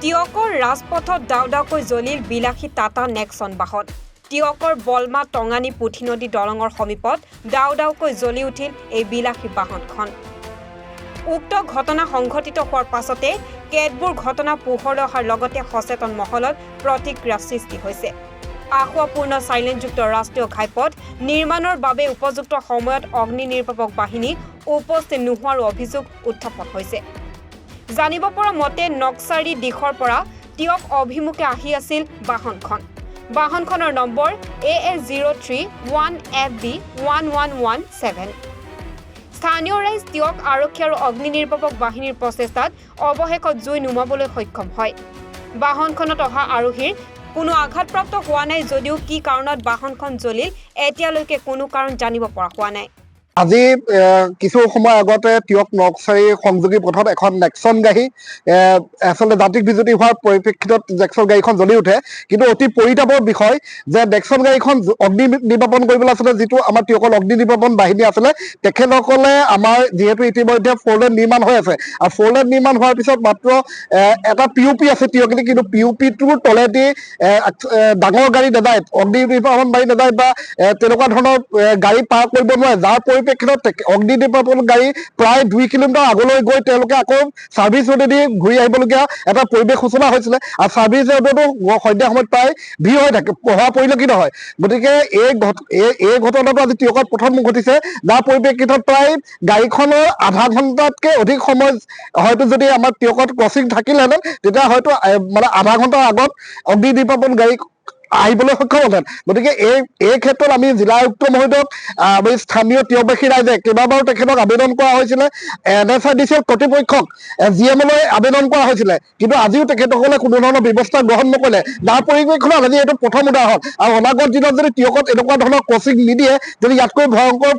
টিয়কৰ ৰাজপথত দাউদাউকৈ জ্বলিল বিলাসী টাটা নেক্সন বাহন। টিয়কৰ বলমা টঙানী পুঠি নদী দলঙৰ সমীপত দাউদাউকৈ জ্বলি উঠিল এই বিলাসী বাহনখন। উক্ত ঘটনা সংঘটিত হোৱাৰ পাছতে কেতবোৰ ঘটনা পোহৰলৈ অহাৰ লগতে সচেতন মহলত প্ৰতিক্ৰিয়া সৃষ্টি হৈছে। আশাপূৰ্ণ চাইলেঞ্চযুক্ত ৰাষ্ট্ৰীয় ঘাইপথ নিৰ্মাণৰ বাবে উপযুক্ত সময়ত অগ্নি নিৰ্বাপক বাহিনী উপস্থিত নোহোৱাৰ অভিযোগ উত্থাপন হৈছে। জানিব পৰা মতে নক্সাৰী দিশৰ পৰা টিয়ক অভিমুখে আহি আছিল বাহনখন। বাহনখনৰ নম্বৰ AS031FB1117। স্থানীয় ৰাইজ টিয়ক আৰক্ষী আৰু অগ্নি নিৰ্বাপক বাহিনীৰ প্ৰচেষ্টাত অৱশেষত জুই নুমাবলৈ সক্ষম হয়। বাহনখনত অহা আৰোহীৰ কোনো আঘাতপ্ৰাপ্ত হোৱা নাই যদিও কি কাৰণত বাহনখন জ্বলিল এতিয়ালৈকে কোনো কাৰণ জানিব পৰা হোৱা নাই। আজি কিছু সময় আগতে টিয়ক নক্সাৰী সংযোগী পথত এখন নেক্সন গাড়ী আচলতে যান্ত্ৰিক বিজুতি হোৱাৰ পৰিপ্ৰেক্ষিতত নেক্সন গাড়ীখন জ্বলি উঠে। কিন্তু অতি পৰিতাপৰ বিষয় যে নেক্সন গাড়ীখন অগ্নি নিৰ্বাপন কৰিবলৈ আচলতে যিটো আমাৰ টিয়কৰ অগ্নি নিৰ্বাপন বাহিনী আছিলে তেখেতসকলে আমাৰ যিহেতু ইতিমধ্যে 4 লেন নিৰ্মাণ হৈ আছে আৰু 4 লেন নিৰ্মাণ হোৱাৰ পিছত মাত্ৰ এটা PUP আছে টিয়কত, কিন্তু PUP-টোৰ তলেদি ডাঙৰ গাড়ী নাযায়, অগ্নি নিৰ্বাপন বাহিনী নাযায় বা তেনেকুৱা ধৰণৰ গাড়ী পাৰ কৰিব নোৱাৰে। যাৰ পৰিপ্ৰেক্ষিতত অগ্নি নিৰ্বাপন গাড়ী প্ৰায় 2 কিলোমিটাৰ আগলৈ গৈ তেওঁলোকে আকৌ ছাৰ্ভিচ ৰোডেদি ঘূৰি আহিবলগীয়া এটা পৰিৱেশ সূচনা হৈছিলে। আৰু ছাৰ্ভিচ ৰোডতো সন্ধিয়া সময়ত প্ৰায় ভিৰ হৈ থাকে, হোৱা পৰিলক্ষিত হয়। গতিকে এই ঘটনাটো আজি টিয়কত প্ৰথম ঘটিছে, যাৰ পৰিপ্ৰেক্ষিতত প্ৰায় গাড়ীখনৰ আধা ঘণ্টাতকৈ অধিক সময় হয়তো যদি আমাৰ টিয়কত ক্ৰচিং থাকিলেহেঁতেন তেতিয়া হয়তো মানে আধা ঘণ্টাৰ আগত অগ্নি নিৰ্বাপন গাড়ী আহিবলৈ সক্ষম হ'লেন। গতিকে এই ক্ষেত্ৰত আমি জিলা আয়ুক্ত মহোদয়ক আমি স্থানীয় টিয়কবাসী ৰাইজে কেইবাবাৰো তেখেতক আবেদন কৰা হৈছিলে, NSIDCL কৰ্তৃপক্ষক GM-লৈ আবেদন কৰা হৈছিলে, কিন্তু আজিও তেখেতসকলে কোনো ধৰণৰ ব্যৱস্থা গ্ৰহণ নকৰিলে। যাৰ পৰিপ্ৰেক্ষিতত আজি এইটো প্ৰথম উদাহৰণ। আৰু অনাগত দিনত যদি টিয়কত এনেকুৱা ধৰণৰ ক্ৰচিং নিদিয়ে যদি ইয়াতকৈ ভয়ংকৰ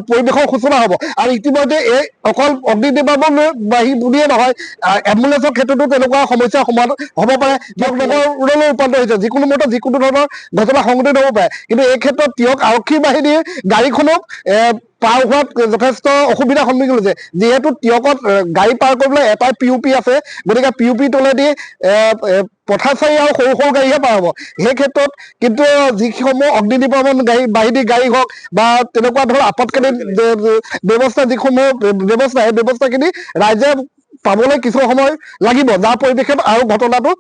পৰিৱেশৰ সূচনা হ'ব। আৰু ইতিমধ্যে এই অকল অগ্নি নিৰ্বাপন বাহিনী বুলিয়ে নহয়, এম্বুলেন্সৰ ক্ষেত্ৰতো তেনেকুৱা সমস্যাৰ সমাধান হ'ব পাৰে, নগৰলৈ ৰূপান্তৰ হৈছে। যিকোনো মুহূৰ্তত যিকোনো ধৰণৰ ঘটনা সংঘটিত হ'ব পাৰে। কিন্তু এই ক্ষেত্ৰত টিয়ক আৰক্ষী বাহিনীৰ গাড়ীখনক পাৰ হোৱাত যথেষ্ট অসুবিধাৰ সন্মুখীন হৈছে। যিহেতু টিয়কত গাড়ী পাৰ কৰিবলৈ এটাই PUP আছে, গতিকে PUP তলেদি পথাৰচাৰী আৰু সৰু সৰু গাড়ীহে পাৰ হ'ব। সেই ক্ষেত্ৰত কিন্তু যিসমূহ অগ্নি নিৰ্বাপন বাহিনীৰ গাড়ী হওক বা তেনেকুৱা ধৰণৰ আপতকালীন ব্যৱস্থা যিসমূহ ব্যৱস্থা, সেই ব্যৱস্থাখিনি ৰাইজে পাবলৈ কিছু সময় লাগিব, যাৰ পৰিপ্ৰেক্ষিতত আৰু ঘটনাটো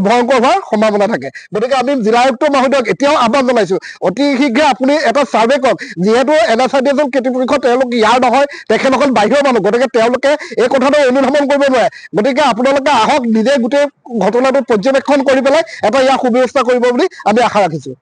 ভয়ংকৰ হোৱাৰ সম্ভাৱনা থাকে। গতিকে আমি জিলা আয়ুক্ত মহোদয়ক এতিয়াও আহ্বান জনাইছো, অতি শীঘ্ৰে আপুনি এটা ছাৰ্ভে কৰক। যিহেতু NSIDCL কৰ্তৃপক্ষ তেওঁলোক ইয়াৰ নহয়, তেখেতসকল বাহিৰৰ মানুহ, গতিকে তেওঁলোকে এই কথাটো অনুধাৱন কৰিব নোৱাৰে। গতিকে আপোনালোকে আহক, নিজে গোটেই ঘটনাটো পৰ্যবেক্ষণ কৰি পেলাই এটা ইয়াৰ সুব্যৱস্থা কৰিব বুলি আমি আশা ৰাখিছো।